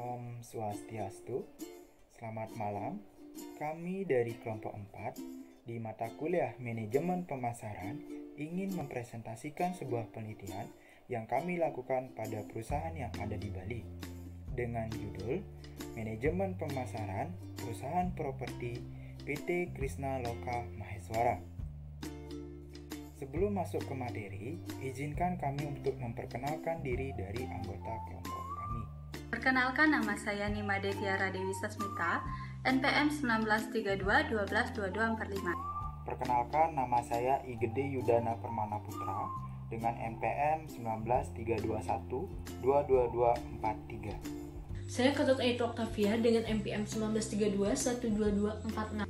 Om Swastiastu. Selamat malam. Kami dari kelompok 4 di mata kuliah Manajemen Pemasaran ingin mempresentasikan sebuah penelitian yang kami lakukan pada perusahaan yang ada di Bali dengan judul Manajemen Pemasaran Perusahaan Properti PT Krishna Loka Maheswara. Sebelum masuk ke materi, izinkan kami untuk memperkenalkan diri dari anggota kelompok kami. Perkenalkan, nama saya Nimade Tiara Dewi Sasmita, NPM 1932 122245. Perkenalkan, nama saya I Gede Yudana Permana Putra dengan NPM 19 321 22243. Saya Ketut Aito Octavia dengan NPM 1932 12246.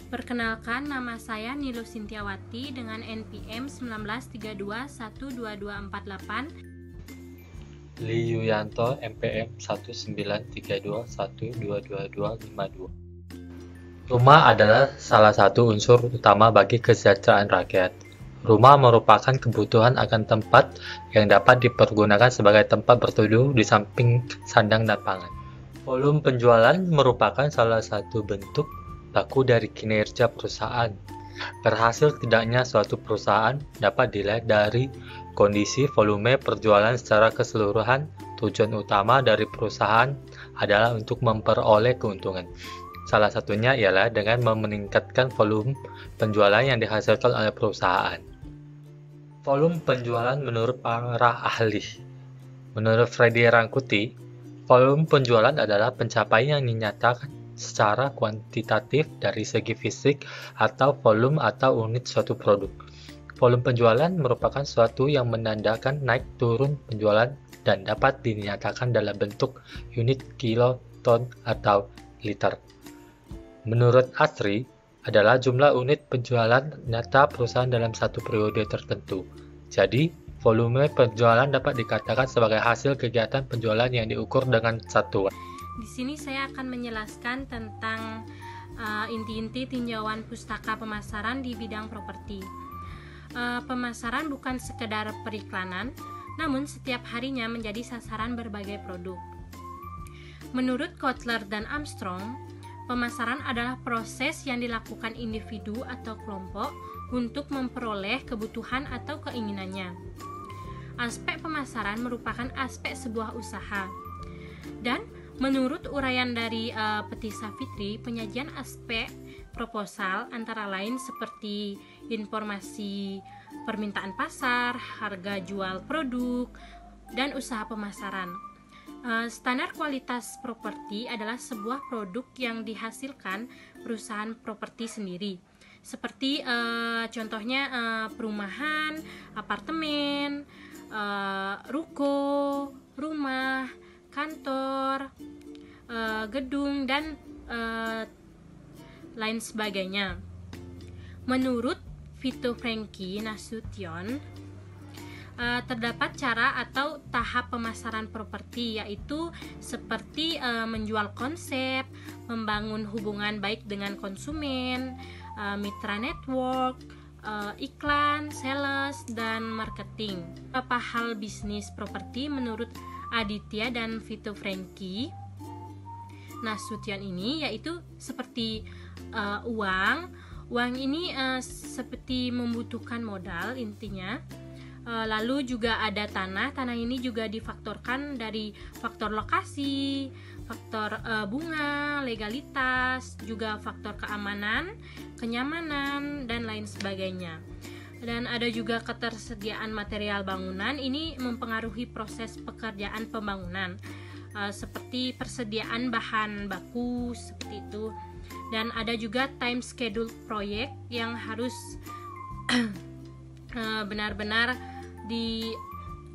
Perkenalkan, nama saya Nilu Sintiawati dengan NPM 1932 12248. Li Yuyanto NPM 1932 1222252. Rumah adalah salah satu unsur utama bagi kesejahteraan rakyat. Rumah merupakan kebutuhan akan tempat yang dapat dipergunakan sebagai tempat berteduh di samping sandang dan pangan. Volume penjualan merupakan salah satu bentuk baku dari kinerja perusahaan. Berhasil tidaknya suatu perusahaan dapat dilihat dari kondisi volume perjualan secara keseluruhan. Tujuan utama dari perusahaan adalah untuk memperoleh keuntungan. Salah satunya ialah dengan meningkatkan volume penjualan yang dihasilkan oleh perusahaan. Volume penjualan menurut para ahli. Menurut Freddy Rangkuti, volume penjualan adalah pencapaian yang dinyatakan secara kuantitatif dari segi fisik atau volume atau unit suatu produk. Volume penjualan merupakan suatu yang menandakan naik turun penjualan dan dapat dinyatakan dalam bentuk unit, kilo, ton, atau liter. Menurut Asri, adalah jumlah unit penjualan nyata perusahaan dalam satu periode tertentu. Jadi, volume penjualan dapat dikatakan sebagai hasil kegiatan penjualan yang diukur dengan satuan. Di sini saya akan menjelaskan tentang inti-inti tinjauan pustaka pemasaran di bidang properti. Pemasaran bukan sekedar periklanan, namun setiap harinya menjadi sasaran berbagai produk. Menurut Kotler dan Armstrong, pemasaran adalah proses yang dilakukan individu atau kelompok untuk memperoleh kebutuhan atau keinginannya. Aspek pemasaran merupakan aspek sebuah usaha. Dan menurut uraian dari Peti Savitri, penyajian aspek proposal antara lain seperti informasi permintaan pasar, harga jual produk, dan usaha pemasaran. Standar kualitas properti adalah sebuah produk yang dihasilkan perusahaan properti sendiri. Seperti contohnya perumahan, apartemen, ruko, rumah, kantor, gedung, dan lain sebagainya. Menurut Vito Franky Nasution, terdapat cara atau tahap pemasaran properti, yaitu seperti menjual konsep, membangun hubungan baik dengan konsumen, mitra network, iklan, sales, dan marketing. Beberapa hal bisnis properti menurut Aditya dan Vito Franky Nasution ini yaitu seperti uang ini seperti membutuhkan modal intinya. Lalu juga ada tanah ini juga difaktorkan dari faktor lokasi, faktor bunga, legalitas, juga faktor keamanan, kenyamanan, dan lain sebagainya. Dan ada juga ketersediaan material bangunan, ini mempengaruhi proses pekerjaan pembangunan, seperti persediaan bahan baku seperti itu. Dan ada juga time schedule proyek yang harus benar-benar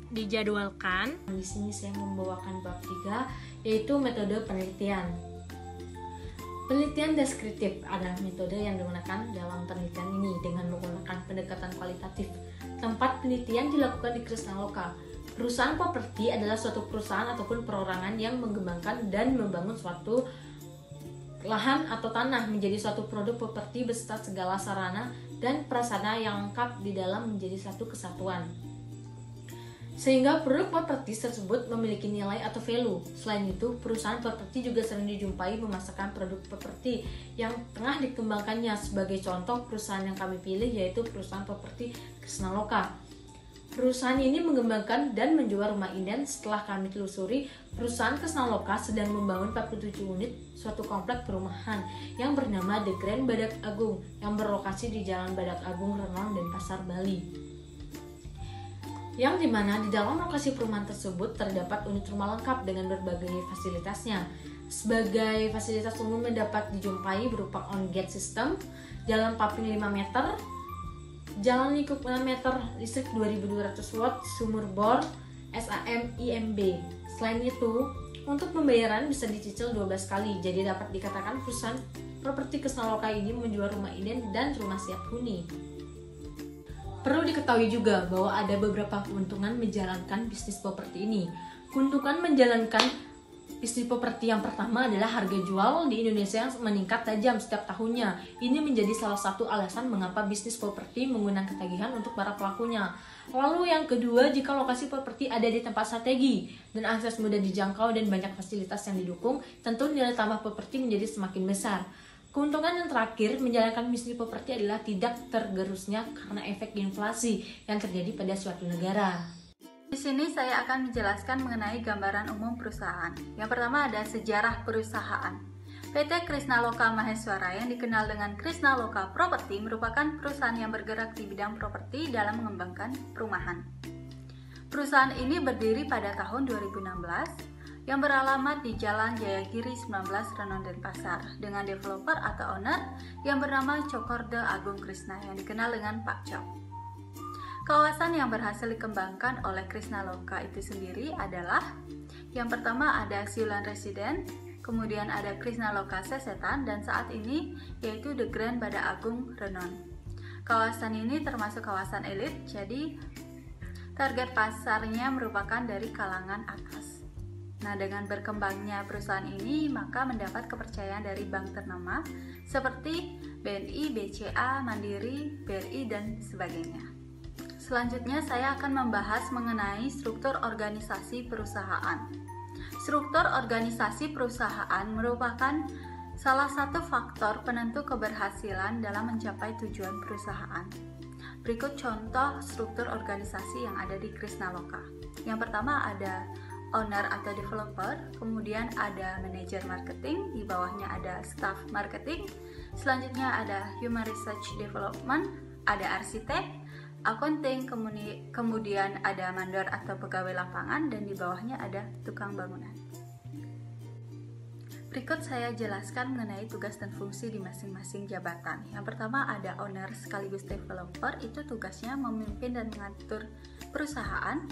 dijadwalkan. Di sini saya membawakan bab 3, yaitu metode penelitian. Penelitian deskriptif adalah metode yang digunakan dalam penelitian ini dengan menggunakan pendekatan kualitatif. Tempat penelitian dilakukan di Krishna Loka. Perusahaan properti adalah suatu perusahaan ataupun perorangan yang mengembangkan dan membangun suatu lahan atau tanah menjadi suatu produk properti beserta segala sarana dan prasarana yang lengkap di dalam menjadi satu kesatuan. sehingga produk properti tersebut memiliki nilai atau value. Selain itu, perusahaan properti juga sering dijumpai memasarkan produk properti yang tengah dikembangkannya. Sebagai contoh, perusahaan yang kami pilih yaitu perusahaan properti Krisnaloka. Perusahaan ini mengembangkan dan menjual rumah inden. Setelah kami telusuri, perusahaan Krisnaloka sedang membangun 47 unit suatu komplek perumahan yang bernama The Grand Badak Agung yang berlokasi di Jalan Badak Agung, Renon, Denpasar, Bali. Yang dimana di dalam lokasi perumahan tersebut terdapat unit rumah lengkap dengan berbagai fasilitasnya. Sebagai fasilitas umum yang dapat dijumpai berupa on-gate system, jalan paping 5 meter, jalan lingkup 6 meter, listrik 2200 watt, sumur bor, SAM IMB. Selain itu, untuk pembayaran bisa dicicil 12 kali, jadi dapat dikatakan perusahaan properti Krisnaloka ini menjual rumah inden dan rumah siap huni. Perlu diketahui juga bahwa ada beberapa keuntungan menjalankan bisnis properti ini. Keuntungan menjalankan bisnis properti yang pertama adalah harga jual di Indonesia yang meningkat tajam setiap tahunnya. Ini menjadi salah satu alasan mengapa bisnis properti mengundang ketagihan untuk para pelakunya. Lalu yang kedua, jika lokasi properti ada di tempat strategi dan akses mudah dijangkau dan banyak fasilitas yang didukung, tentu nilai tambah properti menjadi semakin besar. Keuntungan yang terakhir menjalankan bisnis properti adalah tidak tergerusnya karena efek inflasi yang terjadi pada suatu negara. Di sini saya akan menjelaskan mengenai gambaran umum perusahaan. Yang pertama ada sejarah perusahaan. PT Krisnaloka Maheswara yang dikenal dengan Krisnaloka Property merupakan perusahaan yang bergerak di bidang properti dalam mengembangkan perumahan. Perusahaan ini berdiri pada tahun 2016 yang beralamat di Jalan Jayagiri 19 Renon Denpasar dengan developer atau owner yang bernama Cokorde Agung Krisna yang dikenal dengan Pak Cok. Kawasan yang berhasil dikembangkan oleh Krisnaloka itu sendiri adalah yang pertama ada Siulan Residen, kemudian ada Krisnaloka Sesetan, dan saat ini yaitu The Grand Badak Agung Renon. Kawasan ini termasuk kawasan elit, jadi target pasarnya merupakan dari kalangan atas. Nah, dengan berkembangnya perusahaan ini, maka mendapat kepercayaan dari bank ternama seperti BNI, BCA, Mandiri, BRI, dan sebagainya. Selanjutnya, saya akan membahas mengenai struktur organisasi perusahaan. Struktur organisasi perusahaan merupakan salah satu faktor penentu keberhasilan dalam mencapai tujuan perusahaan. Berikut contoh struktur organisasi yang ada di Krisnaloka. Yang pertama ada owner atau developer, kemudian ada manajer marketing, di bawahnya ada staff marketing, selanjutnya ada human research development, ada arsitek, accounting, kemudian ada mandor atau pegawai lapangan, dan di bawahnya ada tukang bangunan. Berikut saya jelaskan mengenai tugas dan fungsi di masing-masing jabatan. Yang pertama ada owner sekaligus developer, itu tugasnya memimpin dan mengatur perusahaan,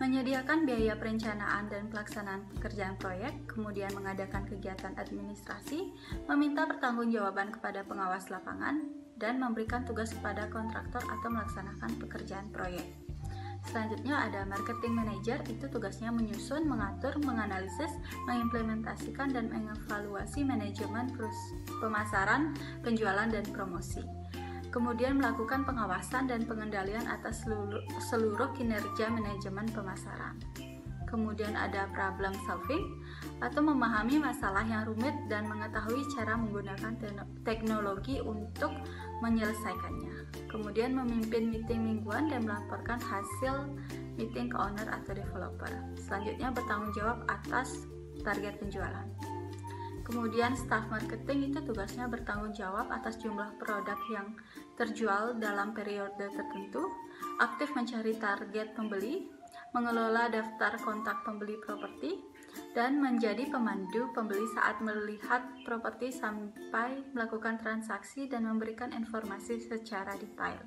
menyediakan biaya perencanaan dan pelaksanaan pekerjaan proyek, kemudian mengadakan kegiatan administrasi, meminta pertanggungjawaban kepada pengawas lapangan, dan memberikan tugas kepada kontraktor atau melaksanakan pekerjaan proyek. Selanjutnya ada marketing manager, itu tugasnya menyusun, mengatur, menganalisis, mengimplementasikan, dan mengevaluasi manajemen pemasaran, penjualan, dan promosi. Kemudian melakukan pengawasan dan pengendalian atas seluruh kinerja manajemen pemasaran. Kemudian ada problem solving, atau memahami masalah yang rumit dan mengetahui cara menggunakan teknologi untuk menyelesaikannya. Kemudian memimpin meeting mingguan dan melaporkan hasil meeting ke owner atau developer. Selanjutnya bertanggung jawab atas target penjualan. Kemudian staff marketing itu tugasnya bertanggung jawab atas jumlah produk yang terjual dalam periode tertentu, aktif mencari target pembeli, mengelola daftar kontak pembeli properti, dan menjadi pemandu pembeli saat melihat properti sampai melakukan transaksi dan memberikan informasi secara detail.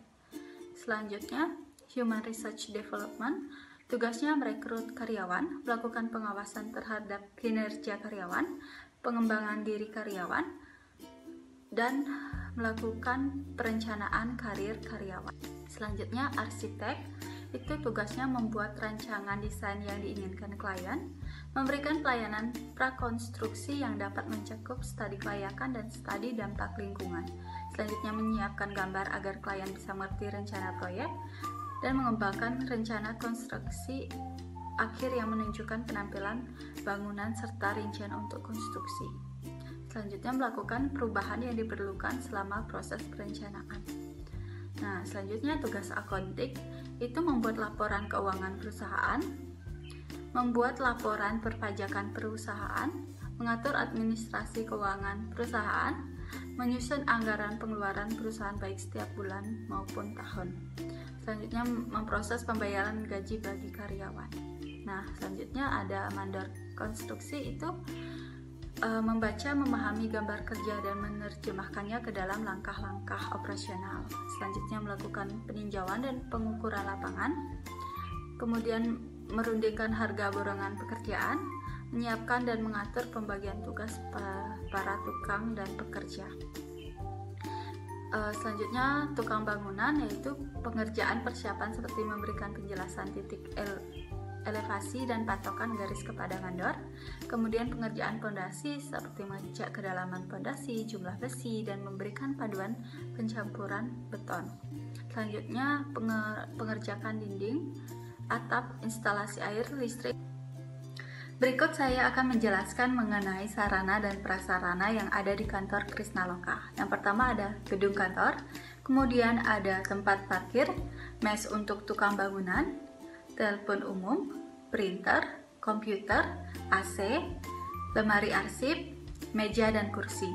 Selanjutnya, human research development, tugasnya merekrut karyawan, melakukan pengawasan terhadap kinerja karyawan, pengembangan diri karyawan, dan melakukan perencanaan karir karyawan. Selanjutnya, arsitek itu tugasnya membuat rancangan desain yang diinginkan klien, memberikan pelayanan prakonstruksi yang dapat mencakup studi kelayakan dan studi dampak lingkungan. Selanjutnya, menyiapkan gambar agar klien bisa mengerti rencana proyek, dan mengembangkan rencana konstruksi akhir yang menunjukkan penampilan bangunan serta rincian untuk konstruksi. Selanjutnya melakukan perubahan yang diperlukan selama proses perencanaan. Nah, selanjutnya tugas akuntik itu membuat laporan keuangan perusahaan, membuat laporan perpajakan perusahaan, mengatur administrasi keuangan perusahaan, menyusun anggaran pengeluaran perusahaan baik setiap bulan maupun tahun. Selanjutnya memproses pembayaran gaji bagi karyawan. Nah, selanjutnya ada mandor konstruksi itu membaca, memahami gambar kerja dan menerjemahkannya ke dalam langkah-langkah operasional. Selanjutnya melakukan peninjauan dan pengukuran lapangan. Kemudian merundingkan harga borongan pekerjaan, menyiapkan dan mengatur pembagian tugas para tukang dan pekerja. Selanjutnya tukang bangunan, yaitu pengerjaan persiapan seperti memberikan penjelasan titik elevasi dan patokan garis kepada mandor. Kemudian pengerjaan pondasi seperti mengecek kedalaman pondasi, jumlah besi, dan memberikan panduan pencampuran beton. Selanjutnya pengerjaan dinding, atap, instalasi air, listrik. Berikut saya akan menjelaskan mengenai sarana dan prasarana yang ada di kantor Krisnaloka. Yang pertama ada gedung kantor, kemudian ada tempat parkir, mes untuk tukang bangunan, telepon umum, printer, komputer, AC, lemari arsip, meja dan kursi.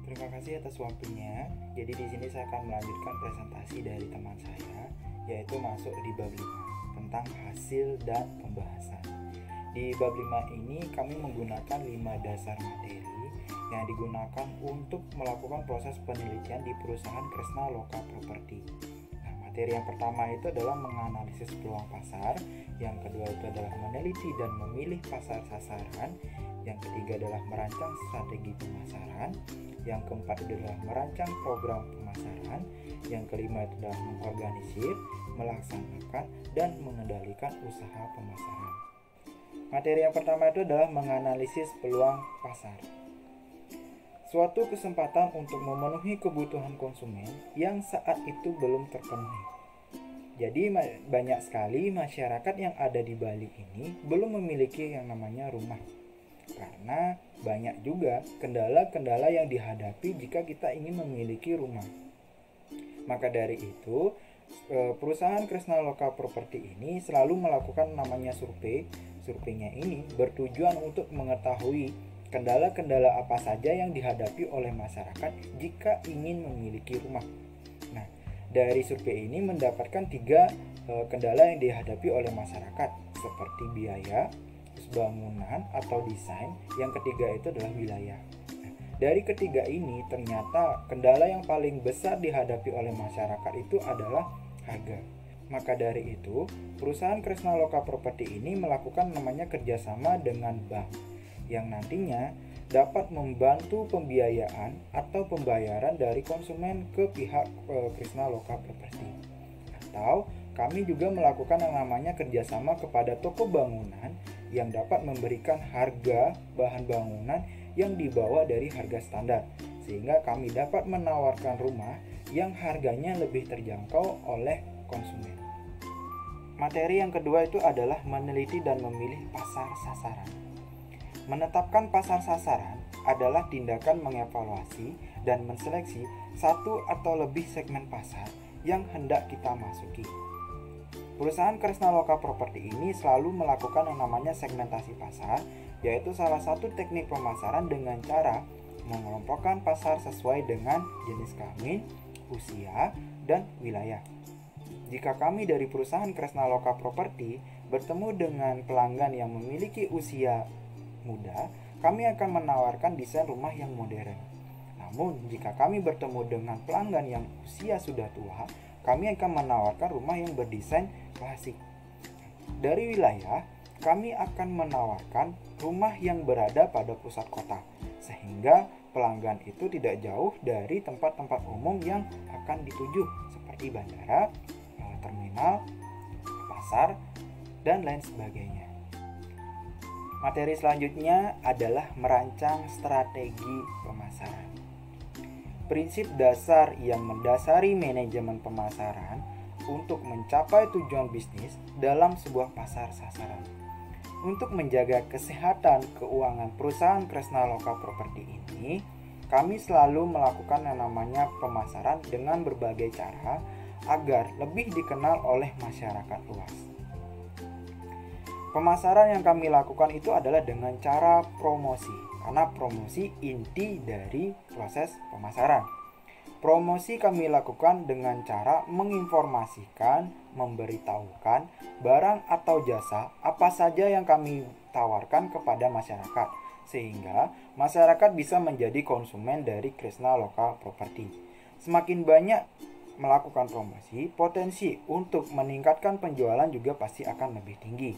Terima kasih atas waktunya. Jadi di sini saya akan melanjutkan presentasi dari teman saya, yaitu masuk di bab 5 tentang hasil dan pembahasan. Di bab 5 ini kami menggunakan 5 dasar materi yang digunakan untuk melakukan proses penelitian di perusahaan Krisnaloka Property. Materi yang pertama itu adalah menganalisis peluang pasar, yang kedua itu adalah meneliti dan memilih pasar sasaran, yang ketiga adalah merancang strategi pemasaran, yang keempat adalah merancang program pemasaran, yang kelima itu adalah mengorganisir, melaksanakan, dan mengendalikan usaha pemasaran. Materi yang pertama itu adalah menganalisis peluang pasar. Suatu kesempatan untuk memenuhi kebutuhan konsumen yang saat itu belum terpenuhi. Jadi banyak sekali masyarakat yang ada di Bali ini belum memiliki yang namanya rumah. Karena banyak juga kendala-kendala yang dihadapi jika kita ingin memiliki rumah. Maka dari itu, perusahaan Krisnaloka Property ini selalu melakukan namanya survei. Surveinya ini bertujuan untuk mengetahui kendala-kendala apa saja yang dihadapi oleh masyarakat jika ingin memiliki rumah. Nah, dari survei ini mendapatkan 3 kendala yang dihadapi oleh masyarakat, seperti biaya, bangunan atau desain, yang ketiga itu adalah wilayah. Nah, dari ketiga ini ternyata kendala yang paling besar dihadapi oleh masyarakat itu adalah harga. Maka dari itu, perusahaan Krisnaloka Property ini melakukan namanya kerjasama dengan bank, yang nantinya dapat membantu pembiayaan atau pembayaran dari konsumen ke pihak Krisnaloka Property. Atau kami juga melakukan yang namanya kerjasama kepada toko bangunan yang dapat memberikan harga bahan bangunan yang dibawa dari harga standar, sehingga kami dapat menawarkan rumah yang harganya lebih terjangkau oleh konsumen. Materi yang kedua itu adalah meneliti dan memilih pasar sasaran. Menetapkan pasar sasaran adalah tindakan mengevaluasi dan menseleksi satu atau lebih segmen pasar yang hendak kita masuki. Perusahaan Krisnaloka Property ini selalu melakukan yang namanya segmentasi pasar, yaitu salah satu teknik pemasaran dengan cara mengelompokkan pasar sesuai dengan jenis kelamin, usia, dan wilayah. Jika kami dari perusahaan Krisnaloka Property bertemu dengan pelanggan yang memiliki usia muda, kami akan menawarkan desain rumah yang modern. Namun, jika kami bertemu dengan pelanggan yang usia sudah tua, kami akan menawarkan rumah yang berdesain klasik. Dari wilayah, kami akan menawarkan rumah yang berada pada pusat kota, sehingga pelanggan itu tidak jauh dari tempat-tempat umum yang akan dituju, seperti bandara, terminal, pasar, dan lain sebagainya. Materi selanjutnya adalah merancang strategi pemasaran. Prinsip dasar yang mendasari manajemen pemasaran untuk mencapai tujuan bisnis dalam sebuah pasar sasaran. Untuk menjaga kesehatan keuangan perusahaan Kresna Loka Property ini, kami selalu melakukan yang namanya pemasaran dengan berbagai cara agar lebih dikenal oleh masyarakat luas. Pemasaran yang kami lakukan itu adalah dengan cara promosi, karena promosi inti dari proses pemasaran. Promosi kami lakukan dengan cara menginformasikan, memberitahukan barang atau jasa apa saja yang kami tawarkan kepada masyarakat, sehingga masyarakat bisa menjadi konsumen dari Kresna Loka Property. Semakin banyak melakukan promosi, potensi untuk meningkatkan penjualan juga pasti akan lebih tinggi.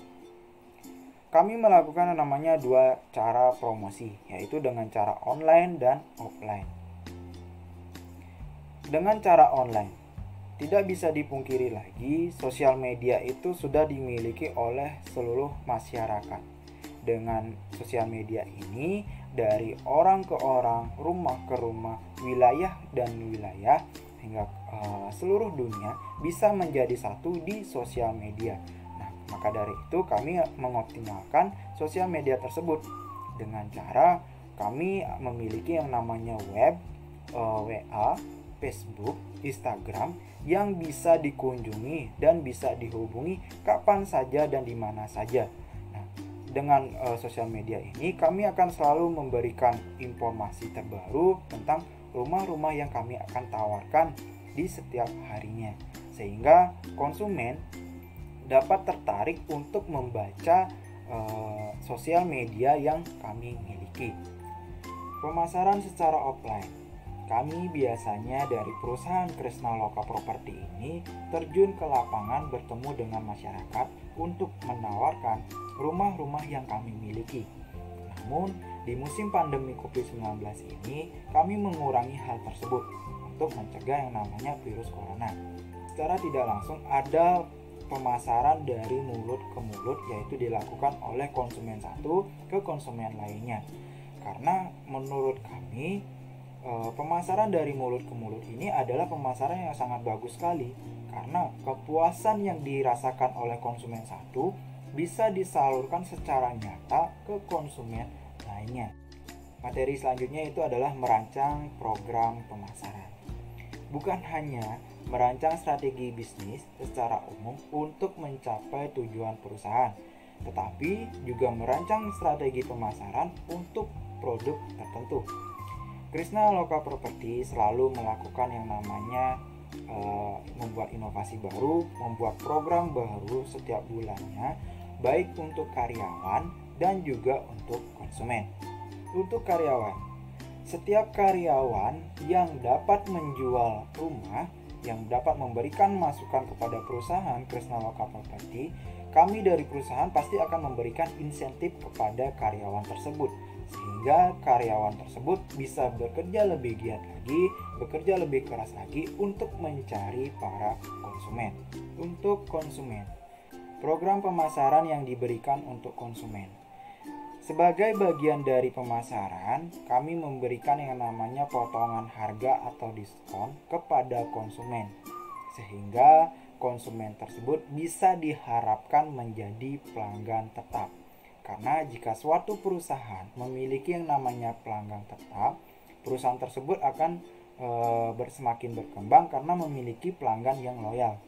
Kami melakukan yang namanya 2 cara promosi, yaitu dengan cara online dan offline. Dengan cara online, tidak bisa dipungkiri lagi, sosial media itu sudah dimiliki oleh seluruh masyarakat. Dengan sosial media ini, dari orang ke orang, rumah ke rumah, wilayah dan wilayah, hingga seluruh dunia bisa menjadi satu di sosial media. Nah, maka dari itu kami mengoptimalkan sosial media tersebut dengan cara kami memiliki yang namanya web, WA, Facebook, Instagram yang bisa dikunjungi dan bisa dihubungi kapan saja dan di mana saja. Nah, dengan sosial media ini kami akan selalu memberikan informasi terbaru tentang rumah-rumah yang kami akan tawarkan di setiap harinya, sehingga konsumen dapat tertarik untuk membaca sosial media yang kami miliki. Pemasaran secara offline. Kami biasanya dari perusahaan Kresna Loka Property ini terjun ke lapangan bertemu dengan masyarakat untuk menawarkan rumah-rumah yang kami miliki. Namun, di musim pandemi COVID-19 ini, kami mengurangi hal tersebut untuk mencegah yang namanya virus corona. Secara tidak langsung ada pemasaran dari mulut ke mulut, yaitu dilakukan oleh konsumen satu ke konsumen lainnya. Karena menurut kami, pemasaran dari mulut ke mulut ini adalah pemasaran yang sangat bagus sekali, karena kepuasan yang dirasakan oleh konsumen satu bisa disalurkan secara nyata ke konsumen lainnya. Materi selanjutnya itu adalah merancang program pemasaran. Bukan hanya merancang strategi bisnis secara umum untuk mencapai tujuan perusahaan, tetapi juga merancang strategi pemasaran untuk produk tertentu. Kresna Loka Property selalu melakukan yang namanya membuat inovasi baru, membuat program baru setiap bulannya, baik untuk karyawan dan juga untuk konsumen. Untuk karyawan, setiap karyawan yang dapat menjual rumah, yang dapat memberikan masukan kepada perusahaan Kresna Loka Property, kami dari perusahaan pasti akan memberikan insentif kepada karyawan tersebut, sehingga karyawan tersebut bisa bekerja lebih giat lagi, bekerja lebih keras lagi untuk mencari para konsumen. Untuk konsumen, program pemasaran yang diberikan untuk konsumen. Sebagai bagian dari pemasaran, kami memberikan yang namanya potongan harga atau diskon kepada konsumen, sehingga konsumen tersebut bisa diharapkan menjadi pelanggan tetap. Karena jika suatu perusahaan memiliki yang namanya pelanggan tetap, perusahaan tersebut akan semakin berkembang karena memiliki pelanggan yang loyal.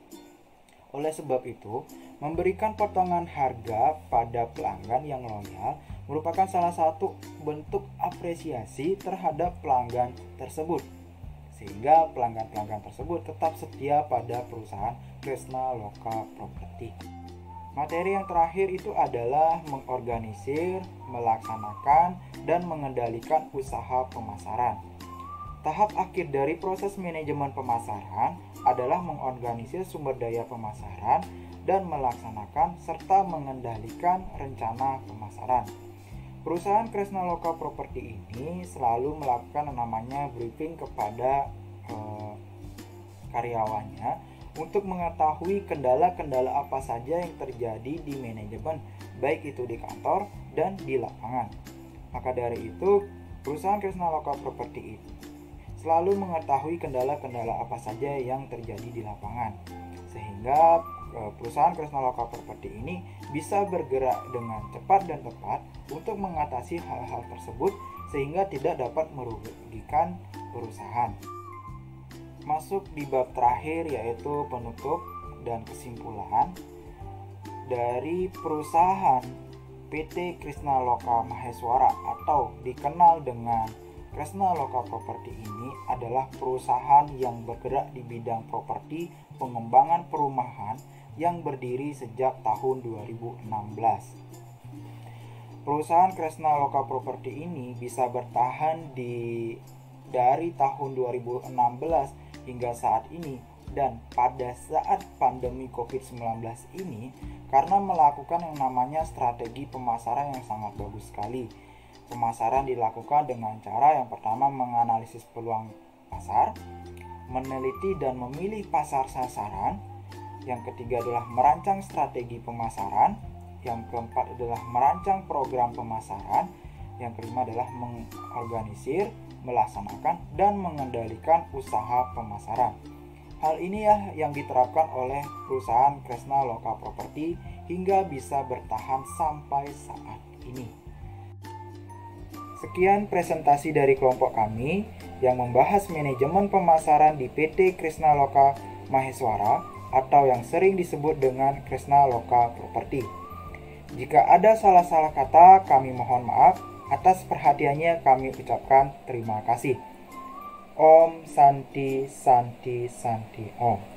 Oleh sebab itu, memberikan potongan harga pada pelanggan yang loyal merupakan salah satu bentuk apresiasi terhadap pelanggan tersebut, sehingga pelanggan-pelanggan tersebut tetap setia pada perusahaan Kresna Loka Property. Materi yang terakhir itu adalah mengorganisir, melaksanakan, dan mengendalikan usaha pemasaran. Tahap akhir dari proses manajemen pemasaran adalah mengorganisir sumber daya pemasaran dan melaksanakan serta mengendalikan rencana pemasaran. Perusahaan Kresna Loka Property ini selalu melakukan namanya briefing kepada karyawannya untuk mengetahui kendala-kendala apa saja yang terjadi di manajemen, baik itu di kantor dan di lapangan. Maka dari itu, perusahaan Kresna Loka Property ini selalu mengetahui kendala-kendala apa saja yang terjadi di lapangan. sehingga perusahaan Kresna Loka Property ini bisa bergerak dengan cepat dan tepat untuk mengatasi hal-hal tersebut sehingga tidak dapat merugikan perusahaan. Masuk di bab terakhir, yaitu penutup dan kesimpulan. Dari perusahaan PT Kresna Loka Maheswara atau dikenal dengan Kresna Loka Property ini adalah perusahaan yang bergerak di bidang properti pengembangan perumahan yang berdiri sejak tahun 2016. Perusahaan Kresna Loka Property ini bisa bertahan dari tahun 2016 hingga saat ini, dan pada saat pandemi COVID-19 ini karena melakukan yang namanya strategi pemasaran yang sangat bagus sekali. Pemasaran dilakukan dengan cara yang pertama menganalisis peluang pasar, meneliti dan memilih pasar sasaran, yang ketiga adalah merancang strategi pemasaran, yang keempat adalah merancang program pemasaran, yang kelima adalah mengorganisir, melaksanakan, dan mengendalikan usaha pemasaran. Hal ini yang diterapkan oleh perusahaan Kresna Loka Property hingga bisa bertahan sampai saat ini. Sekian presentasi dari kelompok kami yang membahas manajemen pemasaran di PT Kresna Loka Maheswara atau yang sering disebut dengan Kresna Loka Property. Jika ada salah-salah kata, kami mohon maaf. Atas perhatiannya kami ucapkan terima kasih. Om Santi Santi Santi Om.